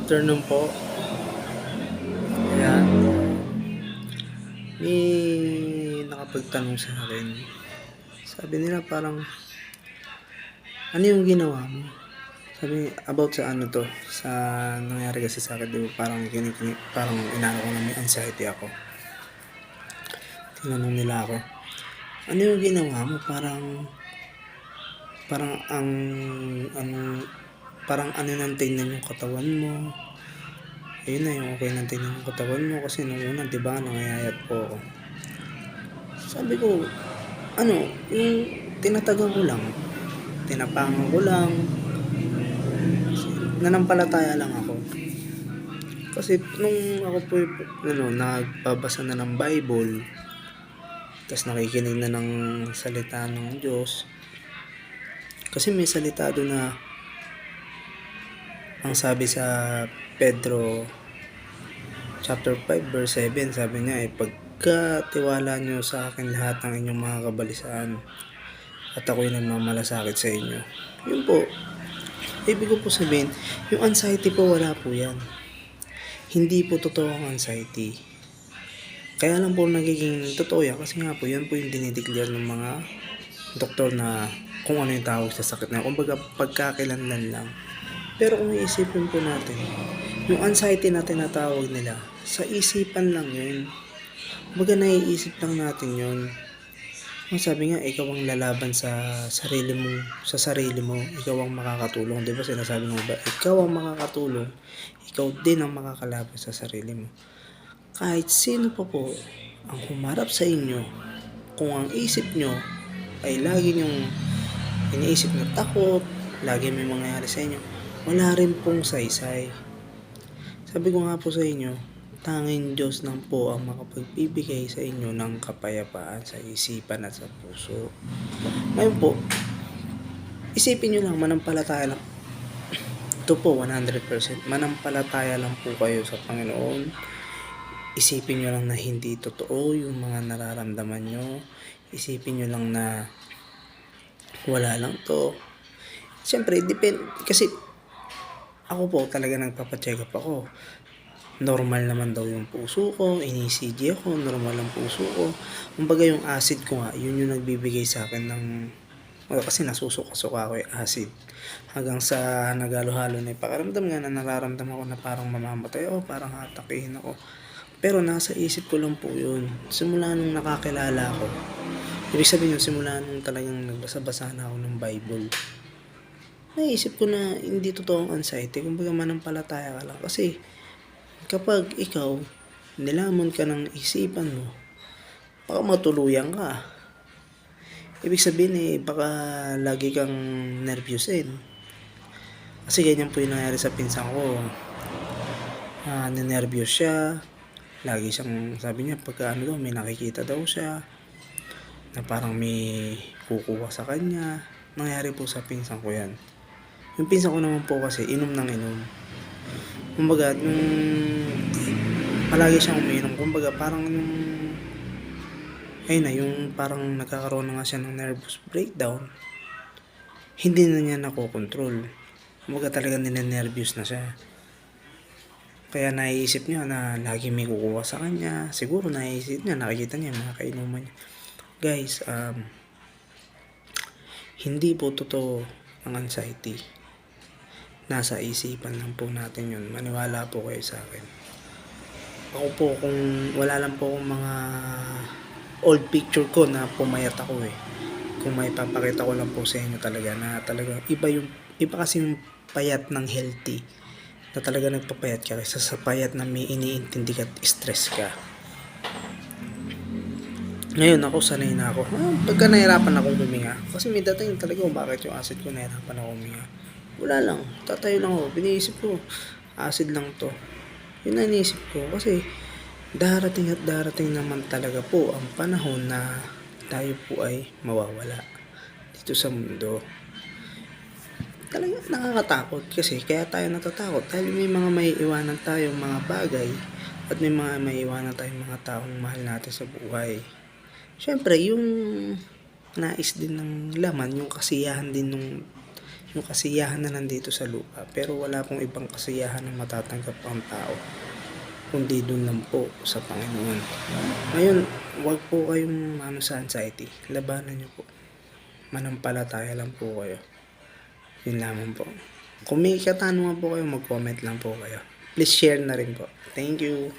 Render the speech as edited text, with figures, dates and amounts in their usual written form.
Afternoon po. Ayan. May nakapagtanong sa akin. Sabi nila parang, ano yung ginawa mo? Sabi, about sa ano to, sa nangyari kasi sa akin, di ba, parang inano ko na may anxiety ako. Tinanong nila ako, ano yung ginawa mo? Parang parang ano nang tingnan yung katawan mo. Ayun na yung okay nang tingnan yung katawan mo kasi nung una, di ba, nangayayat po ako. Sabi ko, ano, yung tinatagan ko lang, tinapangan ko lang, nanampalataya lang ako. Kasi nung ako po nagbabasa na ng Bible, tapos nakikinig na ng salita ng Diyos, kasi may salita doon na ang sabi sa Pedro chapter 5 verse 7, sabi niya pagkatiwala nyo sa akin lahat ng inyong mga kabalisan at ako'y nagmamalasakit sa inyo. Yun po, ibig ko po sabihin, yung anxiety po wala po yan. Hindi po totoo ang anxiety. Kaya lang po nagiging totoo yan kasi nga po yan po yung dinideclare ng mga doktor na kung ano yung tawag sa sakit na. Kumbaga pagkakilanlan lang. Pero kung iisipin po natin, yung anxiety na tinatawag nila, sa isipan lang yun. Kumbaga naiisip lang natin yun. Sabi nga, ikaw ang lalaban sa sarili mo, ikaw ang makakatulong. Di ba sinasabi mo ba, ikaw ang makakatulong, ikaw din ang makakalaban sa sarili mo. Kahit sino pa po ang humarap sa inyo, kung ang isip nyo ay lagi nyong iniisip na takot, lagi may mangyayari sa inyo, wala rin pong saysay. Sabi ko nga po sa inyo, tanging Diyos lang po ang makapagbibigay sa inyo ng kapayapaan sa isipan at sa puso. Ngayon po, isipin nyo lang, manampalataya lang. Ito po, 100%. Manampalataya lang po kayo sa Panginoon. Isipin nyo lang na hindi totoo yung mga nararamdaman nyo. Isipin nyo lang na wala lang to. Siyempre, kasi ako po talaga nagpapacheck up ako. Normal naman daw yung puso ko, ini-ECG ako, normal ang puso ko. Kumbaga yung acid ko nga, yun yung nagbibigay sa akin ng, kasi nasusuka-suka ko yung acid. Hanggang sa nagalo-halo na yung pakiramdam nga na nararamdaman ko na parang mamamatay ako, parang hatakihin ako. Pero nasa isip ko lang po yun. Simula nung nakakilala ko, ibig sabihin yun, simula nung talagang nagbasa-basa na ako ng Bible, naisip ko na hindi totoo ang anxiety. Kumbaga manampalataya ka lang. Kasi kapag ikaw, nilamon ka ng isipan mo, baka matuluyan ka. Ibig sabihin baka lagi kang nervyusin. Kasi ganyan po yung nangyari sa pinsan ko. Ninervyos siya. Lagi siyang, sabi niya, pagka may nakikita daw siya, na parang may kukuha sa kanya. Nangyari po sa pinsan ko yan. Yung pinsan ko naman po kasi, inom ng inom. Kumbaga, palagi siyang umiinom. Kumbaga, parang yung parang nagkakaroon na nga siya ng nervous breakdown. Hindi na niya nakokontrol. Kumbaga talaga ninenervyos na siya. Kaya naiisip niya na lagi may kukuha sa kanya. Siguro naiisip niya, nakikita niya mga kainuman niya. Guys, hindi po totoo ang anxiety. Nasa isipan lang po natin yun. Maniwala po kayo sa akin. Ako po, kung wala lang po akong mga old picture ko na pumayat ako kung may papakita ko lang po sa inyo talaga na talaga iba kasi yung payat ng healthy na talaga nagpapayat ka kaysa sa payat na may iniintindi ka at stress ka. Ngayon ako, sanay na ako. Pagka nahirapan akong huminga, kasi may dating talaga bakit yung acid ko nahirapan ako huminga. Wala lang, tatayo lang ako. Biniisip ko, acid lang to. Yun na iniisip ko kasi darating at darating naman talaga po ang panahon na tayo po ay mawawala dito sa mundo. Talaga nakakatakot kasi kaya tayo natatakot dahil may mga maiiwanan tayong mga bagay at may mga maiiwanan tayong mga taong mahal natin sa buhay. Siyempre, yung nais din ng laman, yung kasiyahan din nung yung kasiyahan na nandito sa lupa, pero wala pong ibang kasiyahan na matatanggap ang tao, kundi dun lang po sa Panginoon. Ngayon, wag po kayong sa anxiety, labanan niyo po. Manampalataya lang po kayo. Yun lamang po. Kung may katanungan po kayo, mag-comment lang po kayo. Please share na rin po. Thank you.